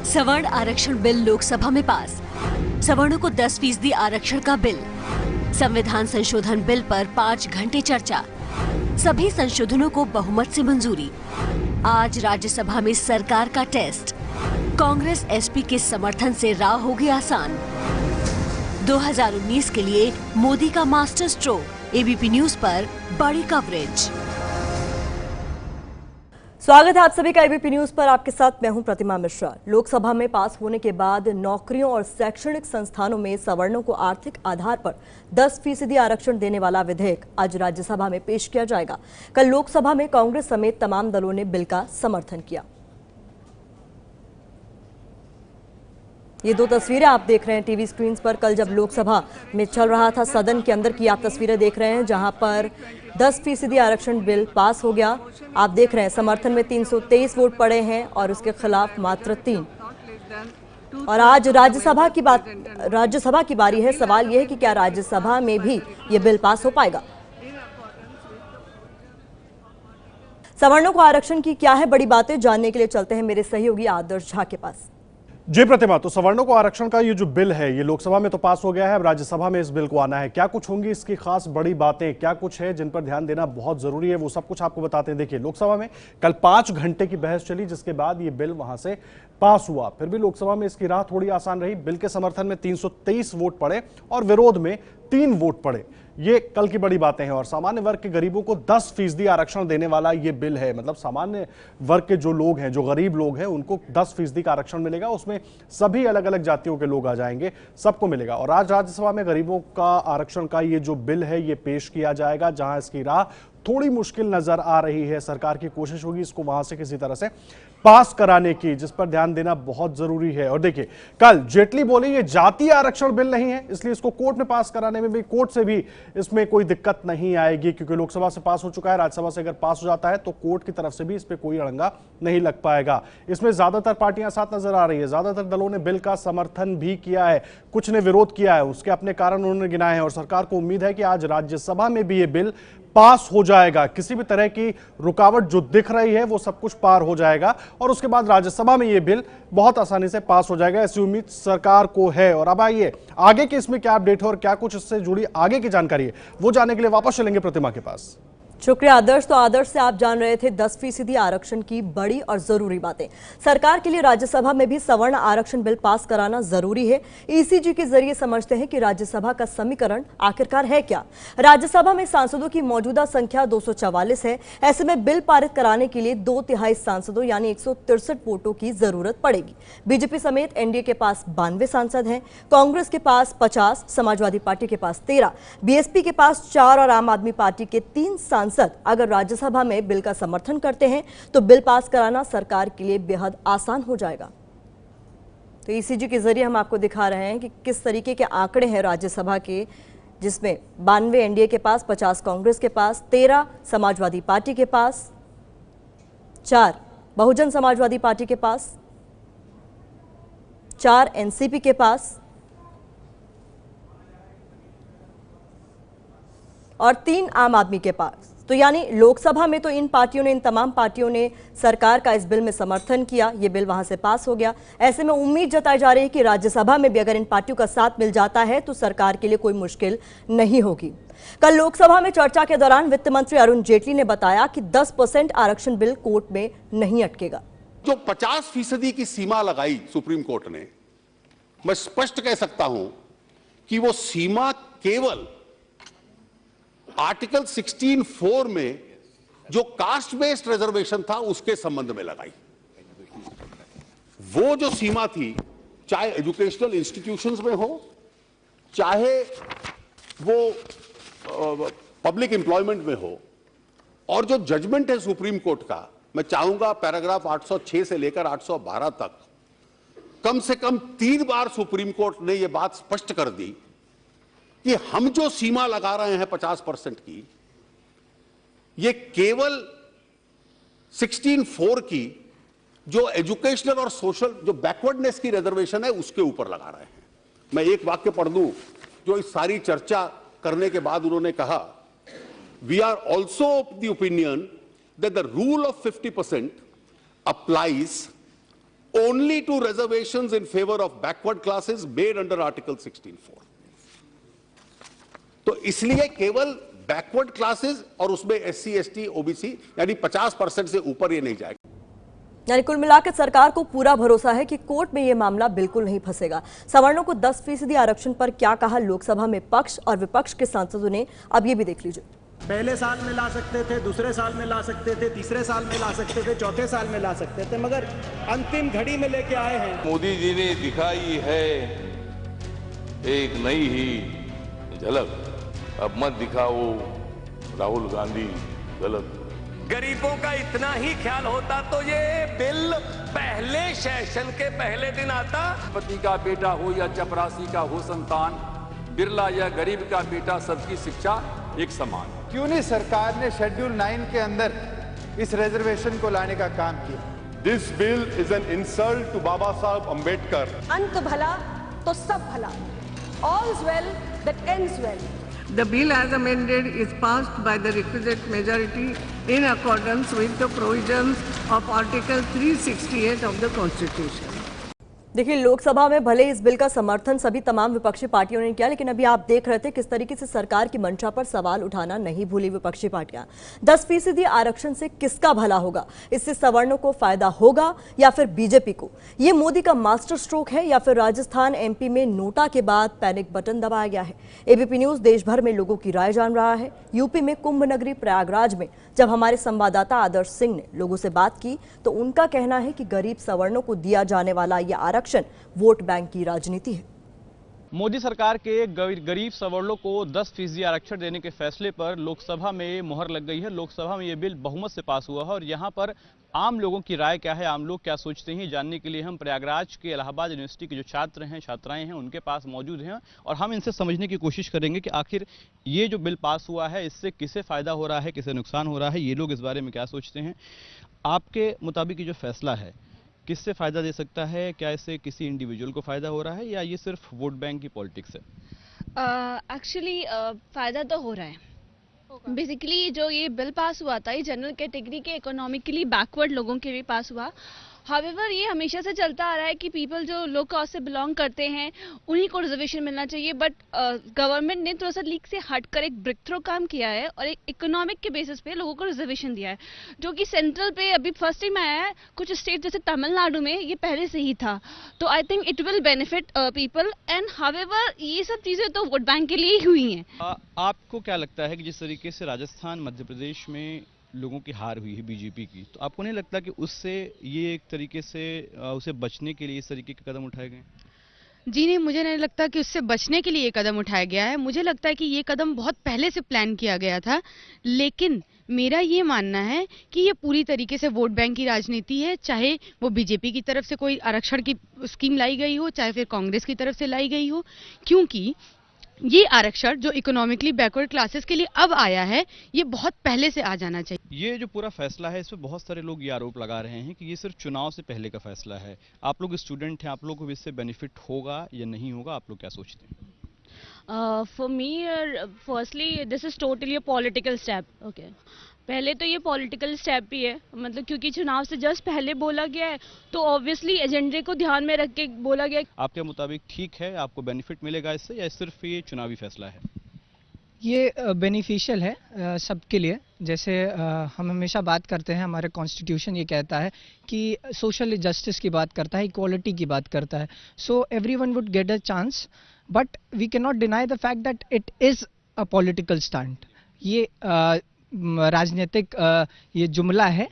सवर्ण आरक्षण बिल लोकसभा में पास। सवर्णों को 10% आरक्षण का बिल। संविधान संशोधन बिल पर 5 घंटे चर्चा। सभी संशोधनों को बहुमत से मंजूरी। आज राज्यसभा में सरकार का टेस्ट। कांग्रेस एसपी के समर्थन से राह होगी आसान। 2019 के लिए मोदी का मास्टर स्ट्रोक। एबीपी न्यूज पर बड़ी कवरेज। स्वागत है आप सभी का एबीपी न्यूज पर। आपके साथ मैं हूं प्रतिमा मिश्रा। लोकसभा में पास होने के बाद नौकरियों और शैक्षणिक संस्थानों में सवर्णों को आर्थिक आधार पर 10% आरक्षण देने वाला विधेयक आज राज्यसभा में पेश किया जाएगा। कल लोकसभा में कांग्रेस समेत तमाम दलों ने बिल का समर्थन किया। ये दो तस्वीरें आप देख रहे हैं टीवी स्क्रीन पर। कल जब लोकसभा में चल रहा था, सदन के अंदर की आप तस्वीरें देख रहे हैं, जहां पर 10% आरक्षण बिल पास हो गया। आप देख रहे हैं समर्थन में 323 वोट पड़े हैं और उसके खिलाफ मात्र 3। और आज राज्यसभा की बारी है। सवाल यह है कि क्या राज्यसभा में भी ये बिल पास हो पाएगा। सवर्णों को आरक्षण की क्या है बड़ी बातें, जानने के लिए चलते हैं मेरे सहयोगी आदर्श झा के पास। जी प्रतिमा, तो सवर्णों को आरक्षण का ये जो बिल है, ये लोकसभा में तो पास हो गया है, अब राज्यसभा में इस बिल को आना है। क्या कुछ होंगी इसकी खास बड़ी बातें, क्या कुछ है जिन पर ध्यान देना बहुत जरूरी है, वो सब कुछ आपको बताते हैं। देखिए, लोकसभा में कल 5 घंटे की बहस चली, जिसके बाद ये बिल वहां से पास हुआ। फिर भी लोकसभा में इसकी राह थोड़ी आसान रही। बिल के समर्थन में 323 वोट पड़े और विरोध में 3 वोट पड़े। ये कल की बड़ी बातें हैं। और सामान्य वर्ग के गरीबों को 10% आरक्षण देने वाला ये बिल है। मतलब सामान्य वर्ग के जो लोग हैं, जो गरीब लोग हैं, उनको 10% का आरक्षण मिलेगा। उसमें सभी अलग अलग जातियों के लोग आ जाएंगे, सबको मिलेगा। और आज राज्यसभा में गरीबों का आरक्षण का ये जो बिल है, ये पेश किया जाएगा, जहां इसकी राह थोड़ी मुश्किल नजर आ रही है। सरकार की कोशिश होगी इसको वहां से किसी तरह से पास कराने की, जिस पर ध्यान देना बहुत जरूरी है। और देखिए, कल जेटली बोले ये जातीय आरक्षण बिल नहीं है, इसलिए इसको कोर्ट में पास कराने में भी, कोर्ट से भी इसमें कोई दिक्कत नहीं आएगी, क्योंकि लोकसभा से पास हो चुका है। राज्यसभा से अगर पास हो जाता है तो कोर्ट की तरफ से भी इस पर कोई अड़ंगा नहीं लग पाएगा। इसमें ज्यादातर पार्टियां साथ नजर आ रही है, ज्यादातर दलों ने बिल का समर्थन भी किया है, कुछ ने विरोध किया है, उसके अपने कारण उन्होंने गिनाए हैं। और सरकार को उम्मीद है कि आज राज्यसभा में भी ये बिल पास हो जाएगा। किसी भी तरह की रुकावट जो दिख रही है वो सब कुछ पार हो जाएगा और उसके बाद राज्यसभा में ये बिल बहुत आसानी से पास हो जाएगा, ऐसी उम्मीद सरकार को है। और अब आइए आगे के इसमें क्या अपडेट है और क्या कुछ इससे जुड़ी आगे की जानकारी है, वो जानने के लिए वापस चलेंगे प्रतिमा के पास। शुक्रिया आदर्श। तो आदर्श से आप जान रहे थे 10% आरक्षण की बड़ी और जरूरी बातें। सरकार के लिए राज्यसभा में भी सवर्ण आरक्षण बिल पास कराना जरूरी है। ईसीजी के जरिए समझते हैं कि राज्यसभा का समीकरण आखिरकार है क्या। राज्यसभा में सांसदों की मौजूदा संख्या 244 है। ऐसे में बिल पारित कराने के लिए 2/3 सांसदों यानी 163 वोटों की जरूरत पड़ेगी। बीजेपी समेत एनडीए के पास 92 सांसद हैं, कांग्रेस के पास 50, समाजवादी पार्टी के पास 13, बीएसपी के पास 4 और आम आदमी पार्टी के 3 सांसद अगर राज्यसभा में बिल का समर्थन करते हैं तो बिल पास कराना सरकार के लिए बेहद आसान हो जाएगा। तो ईसीजी के जरिए हम आपको दिखा रहे हैं कि किस तरीके के आंकड़े हैं राज्यसभा के, जिसमें 92 एनडीए के पास, 50 कांग्रेस के पास, 13 समाजवादी पार्टी के पास, 4 बहुजन समाजवादी पार्टी के पास, 4 एनसीपी के पास और 3 आम आदमी के पास। तो यानी लोकसभा में तो इन तमाम पार्टियों ने सरकार का इस बिल में समर्थन किया, ये बिल वहां से पास हो गया। ऐसे में उम्मीद जताई जा रही है कि राज्यसभा में भी अगर इन पार्टियों का साथ मिल जाता है तो सरकार के लिए कोई मुश्किल नहीं होगी। कल लोकसभा में चर्चा के दौरान वित्त मंत्री अरुण जेटली ने बताया कि 10% आरक्षण बिल कोर्ट में नहीं अटकेगा। जो 50% की सीमा लगाई सुप्रीम कोर्ट ने, मैं स्पष्ट कह सकता हूं कि वो सीमा केवल आर्टिकल 16(4) में जो कास्ट बेस्ड रिजर्वेशन था उसके संबंध में लगाई। वो जो सीमा थी, चाहे एजुकेशनल इंस्टीट्यूशंस में हो, चाहे वो पब्लिक एम्प्लॉयमेंट में हो, और जो जजमेंट है सुप्रीम कोर्ट का, मैं चाहूंगा पैराग्राफ 806 से लेकर 812 तक कम से कम 3 बार सुप्रीम कोर्ट ने यह बात स्पष्ट कर दी कि हम जो सीमा लगा रहे हैं 50% की, ये केवल 16(4) की जो एजुकेशनल और सोशल जो बैकवर्डनेस की रिजर्वेशन है उसके ऊपर लगा रहे हैं। मैं एक वाक्य पढ़ दूं जो इस सारी चर्चा करने के बाद उन्होंने कहा, we are also of the opinion that the rule of 50% applies only to reservations in favor of backward classes made under Article 16(4). तो इसलिए केवल बैकवर्ड क्लासेस और उसमें SC, ST, OBC यानी 50% से ऊपर ये नहीं जाएगा। यानी कुल मिलाकर सरकार को पूरा भरोसा है कि कोर्ट में यह मामला बिल्कुल नहीं फंसेगा। सवर्णों को 10% आरक्षण पर क्या कहा लोकसभा में पक्ष और विपक्ष के सांसदों ने, अब ये भी देख लीजिए। पहले साल में ला सकते थे, दूसरे साल में ला सकते थे, तीसरे साल में ला सकते थे, चौथे साल में ला सकते थे, मगर अंतिम घड़ी में लेके आए हैं। मोदी जी ने दिखाई है एक नई ही झलक, अब मत दिखाओ राहुल गांधी गलत। गरीबों का इतना ही ख्याल होता तो ये बिल पहले सेशन के पहले दिन आता। पति का बेटा हो या चपरासी का हो संतान, बिरला या गरीब का बेटा, सबकी शिक्षा एक समान। क्यों नहीं सरकार ने शेड्यूल 9 के अंदर इस रिजर्वेशन को लाने का काम किया? This bill is an insult to Baba Saheb Ambedkar. अंत भला तो सब भला, all's well that ends well. The bill as amended is passed by the requisite majority in accordance with the provisions of Article 368 of the Constitution. देखिए, लोकसभा में भले इस bill का समर्थन सभी तमाम विपक्षी पार्टियों ने किया, लेकिन अभी आप देख रहे थे किस तरीके से सरकार की मंशा पर सवाल उठाना नहीं भूली विपक्षी पार्टियां। 10% आरक्षण से किसका भला होगा? इससे सवर्णों को फायदा होगा या फिर बीजेपी को? ये मोदी का मास्टर स्ट्रोक है या फिर राजस्थान MP में नोटा के बाद पैनिक बटन दबाया गया है? ABP न्यूज देश भर में लोगों की राय जान रहा है। यूपी में कुंभ नगरी प्रयागराज में जब हमारे संवाददाता आदर्श सिंह ने लोगों से बात की तो उनका कहना है कि गरीब सवर्णों को दिया जाने वाला यह आरक्षण वोट बैंक की राजनीति है। मोदी सरकार के गरीब सवर्णों को 10% आरक्षण देने के फैसले पर लोकसभा में मुहर लग गई है। लोकसभा में ये बिल बहुमत से पास हुआ है और यहाँ पर आम लोगों की राय क्या है, आम लोग क्या सोचते हैं, जानने के लिए हम प्रयागराज के इलाहाबाद यूनिवर्सिटी के जो छात्र हैं, छात्राएं हैं, उनके पास मौजूद हैं और हम इनसे समझने की कोशिश करेंगे कि आखिर ये जो बिल पास हुआ है इससे किसे फायदा हो रहा है, किसे नुकसान हो रहा है, ये लोग इस बारे में क्या सोचते हैं। आपके मुताबिक ये जो फैसला है किससे फायदा दे सकता है? क्या इससे किसी इंडिविजुअल को फायदा हो रहा है या ये सिर्फ वोट बैंक की पॉलिटिक्स है? एक्चुअली फायदा तो हो रहा है। बेसिकली जो ये बिल पास हुआ था ये जनरल कैटेगरी के इकोनॉमिकली बैकवर्ड लोगों के लिए पास हुआ। हावेवर ये हमेशा से चलता आ रहा है कि पीपल जो लो कास्ट से बिलोंग करते हैं उन्हीं को रिजर्वेशन मिलना चाहिए, बट गवर्नमेंट ने थोड़ा सा लीक से हटकर एक ब्रेक थ्रू काम किया है और एक इकोनॉमिक के बेसिस पे लोगों को रिजर्वेशन दिया है, जो कि सेंट्रल पे अभी फर्स्ट टाइम आया है। कुछ स्टेट जैसे तमिलनाडु में ये पहले से ही था, तो I think it will benefit people. And however ये सब चीज़ें तो वोट बैंक के लिए ही हुई हैं। आपको क्या लगता है कि जिस तरीके से राजस्थान, मध्य प्रदेश में लोगों की हार हुई है बीजेपी की, तो आपको नहीं लगता कि उससे ये एक तरीके से उसे बचने के लिए इस तरीके के कदम उठाए गए? जी नहीं, मुझे नहीं लगता कि उससे बचने के लिए ये कदम उठाया गया है। मुझे लगता है कि ये कदम बहुत पहले से प्लान किया गया था, लेकिन मेरा ये मानना है कि ये पूरी तरीके से वोट बैंक की राजनीति है। चाहे वो बीजेपी की तरफ से कोई आरक्षण की स्कीम लाई गई हो, चाहे फिर कांग्रेस की तरफ से लाई गई हो, क्योंकि ये आरक्षण जो इकोनॉमिकली बैकवर्ड क्लासेस के लिए अब आया है ये बहुत पहले से आ जाना चाहिए। ये जो पूरा फैसला है इसमें बहुत सारे लोग ये आरोप लगा रहे हैं कि ये सिर्फ चुनाव से पहले का फैसला है। आप लोग स्टूडेंट हैं, आप लोग को इससे बेनिफिट होगा या नहीं होगा, आप लोग क्या सोचते हैं? For me firstly this is totally a political step. Okay, पहले तो ये पॉलिटिकल स्टेप ही है, मतलब क्योंकि चुनाव से जस्ट पहले बोला गया है तो ऑब्वियसली एजेंडे को ध्यान में रख के बोला गया। आपके मुताबिक ठीक है, आपको बेनिफिट मिलेगा इससे या सिर्फ ये चुनावी फैसला है? ये बेनिफिशियल है सबके लिए। जैसे हम हमेशा बात करते हैं, हमारे कॉन्स्टिट्यूशन ये कहता है कि सोशल जस्टिस की बात करता है, इक्वालिटी की बात करता है। So everyone would get a chance, but we can not deny the fact that it is a political stunt. ये राजनीतिक ये जुमला है।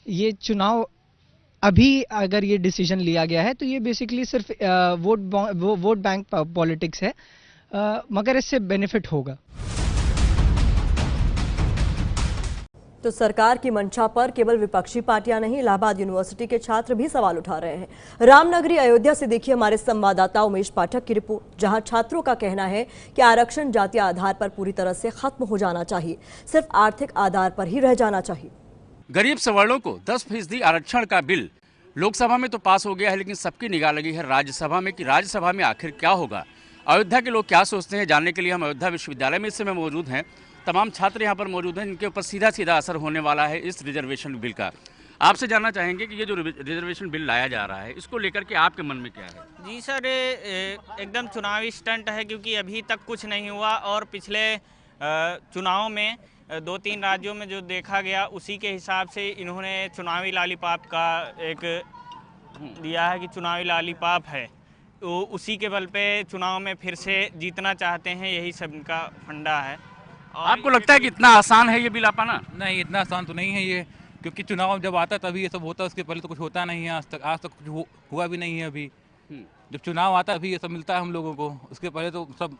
ये चुनाव अभी अगर ये डिसीजन लिया गया है तो ये बेसिकली सिर्फ वोट बैंक पॉलिटिक्स है, मगर इससे बेनिफिट होगा। तो सरकार की मंशा पर केवल विपक्षी पार्टियां नहीं, इलाहाबाद यूनिवर्सिटी के छात्र भी सवाल उठा रहे हैं। रामनगरी अयोध्या से देखिए हमारे संवाददाता उमेश पाठक की रिपोर्ट, जहां छात्रों का कहना है कि आरक्षण जातीय आधार पर पूरी तरह से खत्म हो जाना चाहिए, सिर्फ आर्थिक आधार पर ही रह जाना चाहिए। गरीब सवर्णों को 10% आरक्षण का बिल लोकसभा में तो पास हो गया है, लेकिन सबकी निगाह लगी है राज्यसभा में कि राज्यसभा में आखिर क्या होगा। अयोध्या के लोग क्या सोचते हैं, जानने के लिए हम अयोध्या विश्वविद्यालय में इस समय मौजूद हैं। तमाम छात्र यहाँ पर मौजूद हैं जिनके ऊपर सीधा सीधा असर होने वाला है इस रिजर्वेशन बिल का। आपसे जानना चाहेंगे कि ये जो रिजर्वेशन बिल लाया जा रहा है, इसको लेकर के आपके मन में क्या है? जी सर, एकदम चुनावी स्टंट है, क्योंकि अभी तक कुछ नहीं हुआ और पिछले चुनाव में 2-3 राज्यों में जो देखा गया उसी के हिसाब से इन्होंने चुनावी लॉलीपॉप का एक दिया है कि चुनावी लॉलीपॉप है, तो उसी के बल पे चुनाव में फिर से जीतना चाहते हैं, यही सब इनका फंडा है। आपको लगता है कि इतना आसान है ये बिल आ पाना? नहीं, इतना आसान तो नहीं है ये, क्योंकि चुनाव जब आता तभी ये सब होता है, उसके पहले तो कुछ होता नहीं है। आज तक कुछ हुआ भी नहीं है। अभी जब चुनाव आता है अभी ये सब मिलता है हम लोगों को, उसके पहले तो सब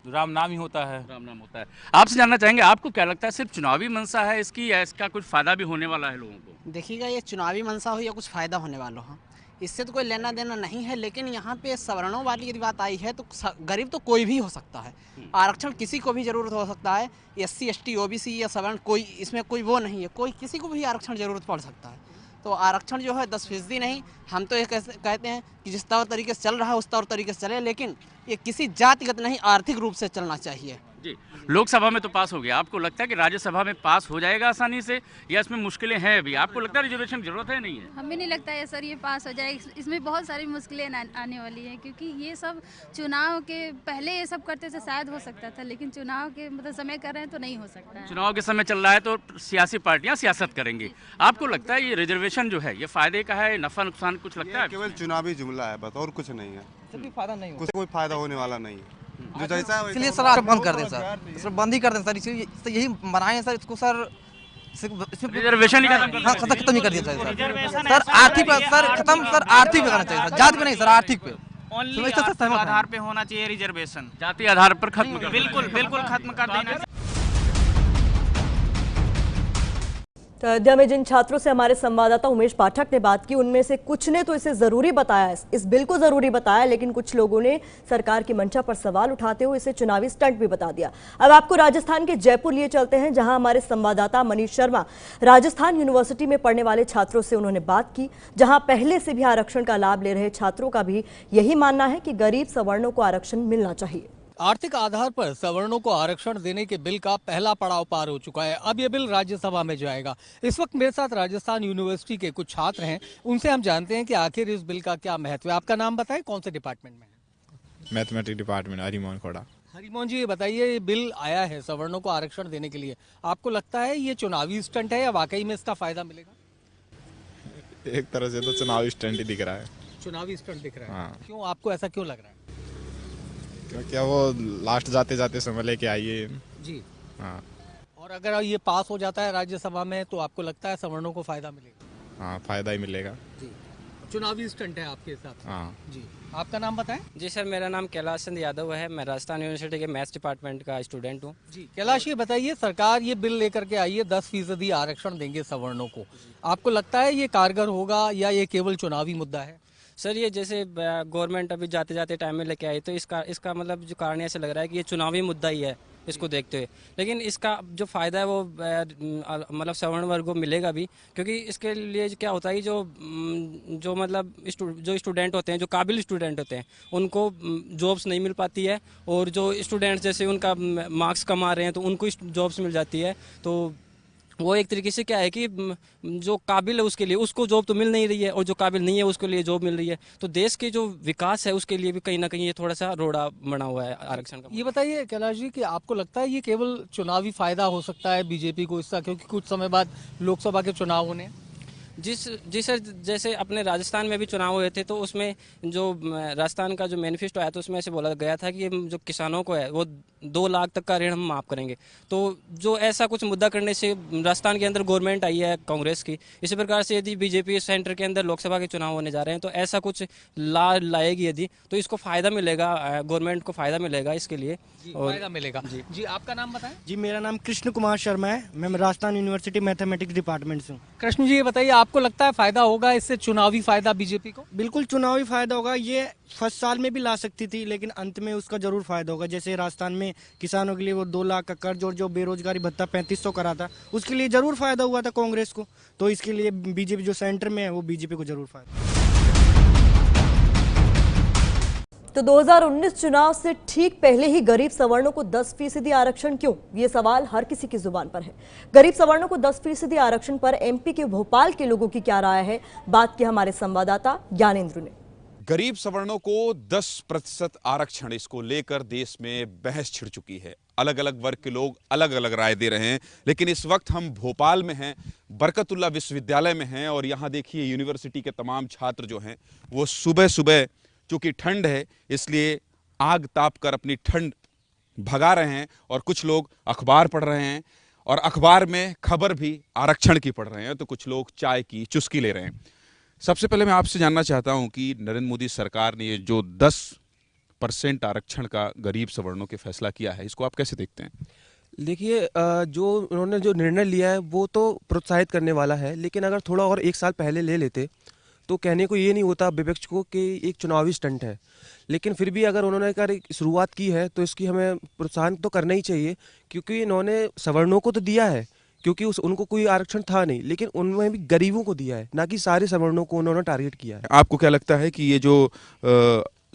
राम नाम ही होता है। राम नाम होता है। आपसे जानना चाहेंगे, आपको क्या लगता है सिर्फ चुनावी मंशा है इसकी, या इसका कुछ फायदा भी होने वाला है लोगों को? देखिएगा, ये चुनावी मंशा हो या कुछ फायदा होने वाला हो, इससे तो कोई लेना देना नहीं है। लेकिन यहाँ पे सवर्णों वाली यदि बात आई है तो गरीब तो कोई भी हो सकता है, आरक्षण किसी को भी जरूरत हो सकता है। SC ST OBC या सवर्ण, कोई इसमें कोई वो नहीं है, कोई किसी को भी आरक्षण जरूरत पड़ सकता है। तो आरक्षण जो है 10% नहीं, हम तो ये कहते हैं कि जिस तौर तरीके से चल रहा है उस तौर तरीके से चले, लेकिन ये किसी जातिगत नहीं, आर्थिक रूप से चलना चाहिए। जी, लोकसभा में तो पास हो गया, आपको लगता है कि राज्यसभा में पास हो जाएगा आसानी से, या इसमें मुश्किलें हैं अभी? आपको लगता है रिजर्वेशन की जरूरत है, नहीं है? हमें नहीं लगता है सर ये पास हो जाएगा, इसमें बहुत सारी मुश्किलें आने वाली हैं, क्योंकि ये सब चुनाव के पहले ये सब करते थे शायद हो सकता था, लेकिन चुनाव के मतलब समय कर रहे हैं तो नहीं हो सकता है। चुनाव के समय चल रहा है तो सियासी पार्टियां सियासत करेंगी। आपको लगता है ये रिजर्वेशन जो है ये फायदे का है, नफा नुकसान कुछ लगता है? केवल चुनावी जुमला है बस, और कुछ नहीं है। फायदा नहीं, कुछ कोई फायदा होने वाला नहीं है। जो जैसा है इसलिए सर बंद कर दें सर, इस बंद ही कर दें सर, इसलिए यही बनाए सर इसको सर, रिजर्वेशन ही खत्म ही कर दिया चाहिए सर। आर्थिक सर खत्म, सर आर्थिक पे करना चाहिए सर, जाति पे नहीं सर, आर्थिक पे। ओनली आधार पे होना चाहिए रिजर्वेशन, जाति आधार पर खत्म। बिल्कुल खत्म कर देना। तो अयोध्या में जिन छात्रों से हमारे संवाददाता उमेश पाठक ने बात की, उनमें से कुछ ने तो इसे जरूरी बताया, इस बिल को जरूरी बताया, लेकिन कुछ लोगों ने सरकार की मंशा पर सवाल उठाते हुए इसे चुनावी स्टंट भी बता दिया। अब आपको राजस्थान के जयपुर लिए चलते हैं, जहां हमारे संवाददाता मनीष शर्मा राजस्थान यूनिवर्सिटी में पढ़ने वाले छात्रों से उन्होंने बात की, जहां पहले से भी आरक्षण का लाभ ले रहे छात्रों का भी यही मानना है कि गरीब सवर्णों को आरक्षण मिलना चाहिए। आर्थिक आधार पर सवर्णों को आरक्षण देने के बिल का पहला पड़ाव पार हो चुका है। अब यह बिल राज्यसभा में जाएगा। इस वक्त मेरे साथ राजस्थान यूनिवर्सिटी के कुछ छात्र हैं, उनसे हम जानते हैं कि आखिर इस बिल का क्या महत्व है। आपका नाम बताएं, कौन से डिपार्टमेंट में है? मैथमेटिक्स डिपार्टमेंट, हरिमोहन खोड़ा। हरिमोहन जी, ये बताइए, ये बिल आया है सवर्णों को आरक्षण देने के लिए, आपको लगता है ये चुनावी स्टंट है या वाकई में इसका फायदा मिलेगा? एक तरह से तो चुनावी स्टंट ही दिख रहा है। चुनावी स्टंट दिख रहा है? हाँ। क्यों, आपको ऐसा क्यों लग रहा है? क्या वो लास्ट जाते जाते समय लेके आइए जी। हाँ। और अगर ये पास हो जाता है राज्यसभा में तो आपको लगता है सवर्णों को फायदा मिलेगा? हाँ, फायदा ही मिलेगा जी। चुनावी स्टंट है आपके हिसाब से? हाँ जी। आपका नाम बताएं। जी सर, मेरा नाम कैलाश चंद यादव है, मैं राजस्थान यूनिवर्सिटी के मैथ्स डिपार्टमेंट का स्टूडेंट हूँ। जी कैलाश, ये बताइए, सरकार ये बिल लेकर के आई है, 10% आरक्षण देंगे सवर्णों को, आपको लगता है ये कारगर होगा या ये केवल चुनावी मुद्दा है? सर, ये जैसे गवर्नमेंट अभी जाते जाते टाइम में लेके आई, तो इसका मतलब जो कारण ऐसे लग रहा है कि ये चुनावी मुद्दा ही है इसको देखते हुए, लेकिन इसका जो फ़ायदा है वो मतलब सवर्ण वर्ग को मिलेगा भी, क्योंकि इसके लिए क्या होता है कि जो मतलब जो स्टूडेंट होते हैं, जो काबिल स्टूडेंट होते हैं, उनको जॉब्स नहीं मिल पाती है, और जो स्टूडेंट्स जैसे उनका मार्क्स कम आ रहे हैं तो उनको जॉब्स मिल जाती है। तो वो एक तरीके से क्या है कि जो काबिल है उसके लिए उसको जॉब तो मिल नहीं रही है, और जो काबिल नहीं है उसके लिए जॉब मिल रही है। तो देश के जो विकास है उसके लिए भी कहीं ना कहीं ये थोड़ा सा रोड़ा बना हुआ है आरक्षण का। ये बताइए कैलाश जी कि आपको लगता है ये केवल चुनावी फायदा हो सकता है बीजेपी को इसका, क्योंकि कुछ समय बाद लोकसभा के चुनाव होने? जी सर, जैसे अपने राजस्थान में भी चुनाव हुए थे, तो उसमें जो राजस्थान का जो मैनिफेस्टो आया था उसमें ऐसे बोला गया था कि जो किसानों को है वो 2 लाख तक का ऋण हम माफ़ करेंगे। तो जो ऐसा कुछ मुद्दा करने से राजस्थान के अंदर गवर्नमेंट आई है कांग्रेस की, इसी प्रकार से यदि बीजेपी सेंटर के अंदर लोकसभा के चुनाव होने जा रहे हैं तो ऐसा कुछ लाएगी यदि, तो इसको फ़ायदा मिलेगा, गवर्नमेंट को फ़ायदा मिलेगा इसके लिए। फायदा मिलेगा। जी आपका नाम बताएं। जी मेरा नाम कृष्ण कुमार शर्मा है, मैं राजस्थान यूनिवर्सिटी मैथमेटिक्स डिपार्टमेंट से हूँ। कृष्ण जी, ये बताइए, आपको लगता है फायदा होगा इससे, चुनावी फायदा बीजेपी को? बिल्कुल चुनावी फायदा होगा। ये फर्स्ट साल में भी ला सकती थी, लेकिन अंत में उसका जरूर फायदा होगा। जैसे राजस्थान में किसानों के लिए वो 2 लाख का कर्ज और जो बेरोजगारी भत्ता 3500 करा था, उसके लिए जरूर फायदा हुआ था कांग्रेस को। तो इसके लिए बीजेपी जो सेंटर में है वो बीजेपी को जरूर फायदा। तो 2019 चुनाव से ठीक पहले ही गरीब सवर्णों को 10% आरक्षण क्यों? ये सवाल हर किसी की जुबान पर है। गरीब सवर्णों को 10% आरक्षण पर एमपी के भोपाल के लोगों की क्या राय है, बात की हमारे संवाददाता ज्ञानेंद्र ने। गरीब सवर्णों को 10% आरक्षण, इसको लेकर देश में बहस छिड़ चुकी है। अलग अलग वर्ग के लोग अलग अलग राय दे रहे हैं, लेकिन इस वक्त हम भोपाल में हैं, बरकतुल्लाह विश्वविद्यालय में हैं और यहाँ देखिए यूनिवर्सिटी के तमाम छात्र जो हैं वो सुबह सुबह, चूंकि ठंड है इसलिए आग ताप कर अपनी ठंड भगा रहे हैं और कुछ लोग अखबार पढ़ रहे हैं और अखबार में खबर भी आरक्षण की पढ़ रहे हैं, तो कुछ लोग चाय की चुस्की ले रहे हैं। सबसे पहले मैं आपसे जानना चाहता हूं कि नरेंद्र मोदी सरकार ने ये जो 10% आरक्षण का गरीब सवर्णों के फैसला किया है, इसको आप कैसे देखते हैं? देखिए, जो उन्होंने जो निर्णय लिया है वो तो प्रोत्साहित करने वाला है, लेकिन अगर थोड़ा और एक साल पहले ले लेते तो कहने को ये नहीं होता विपक्ष को कि एक चुनावी स्टंट है। लेकिन फिर भी अगर उन्होंने अगर शुरुआत की है तो इसकी हमें प्रोत्साहन तो करना ही चाहिए, क्योंकि इन्होंने सवर्णों को तो दिया है, क्योंकि उनको कोई आरक्षण था नहीं, लेकिन उनमें भी गरीबों को दिया है, ना कि सारे सवर्णों को उन्होंने टारगेट किया है। आपको क्या लगता है कि ये जो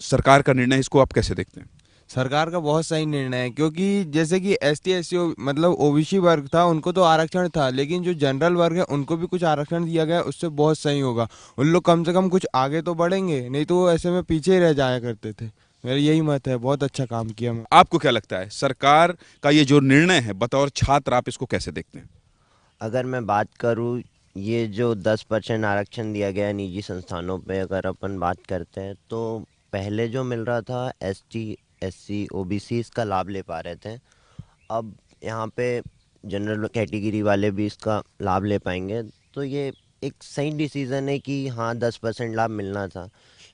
सरकार का निर्णय, इसको आप कैसे देखते हैं? सरकार का बहुत सही निर्णय है, क्योंकि जैसे कि ST SC मतलब OBC वर्ग था, उनको तो आरक्षण था, लेकिन जो जनरल वर्ग है उनको भी कुछ आरक्षण दिया गया, उससे बहुत सही होगा। उन लोग कम से कम कुछ आगे तो बढ़ेंगे, नहीं तो वो ऐसे में पीछे ही रह जाया करते थे। मेरा यही मत है, बहुत अच्छा काम किया। आपको क्या लगता है सरकार का ये जो निर्णय है, बतौर छात्र आप इसको कैसे देखते हैं? अगर मैं बात करूँ, ये जो 10% आरक्षण दिया गया निजी संस्थानों पे, अगर अपन बात करते हैं तो पहले जो मिल रहा था ST SC OBC इसका लाभ ले पा रहे थे, अब यहाँ पे जनरल कैटेगरी वाले भी इसका लाभ ले पाएंगे। तो ये एक सही डिसीज़न है कि हाँ 10% लाभ मिलना था।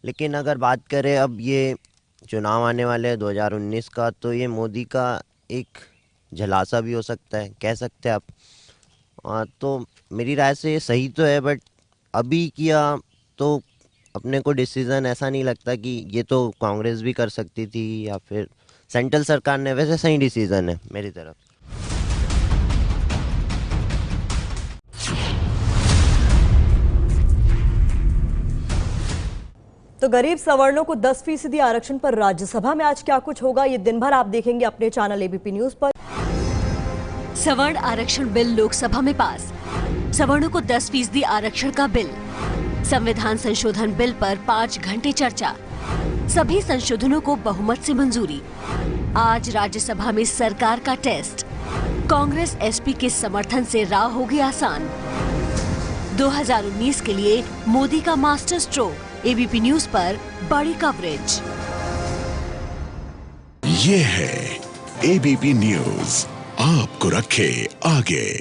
लेकिन अगर बात करें अब ये चुनाव आने वाले हैं 2019 का, तो ये मोदी का एक झलासा भी हो सकता है, कह सकते हैं आप। तो मेरी राय से ये सही तो है, बट अभी किया तो अपने को डिसीज़न ऐसा नहीं लगता कि ये तो कांग्रेस भी कर सकती थी या फिर सेंट्रल सरकार ने। वैसे सही डिसीज़न है मेरी तरफ। तो गरीब सवर्णों को 10% आरक्षण पर राज्यसभा में आज क्या कुछ होगा, ये दिन भर आप देखेंगे अपने चैनल ABP न्यूज पर। सवर्ण आरक्षण बिल लोकसभा में पास, सवर्णों को 10% आरक्षण का बिल। संविधान संशोधन बिल पर 5 घंटे चर्चा, सभी संशोधनों को बहुमत से मंजूरी। आज राज्यसभा में सरकार का टेस्ट, कांग्रेस SP के समर्थन से राह होगी आसान। 2019 के लिए मोदी का मास्टर स्ट्रोक, ABP न्यूज पर बड़ी कवरेज। ये है ABP न्यूज, आपको रखे आगे।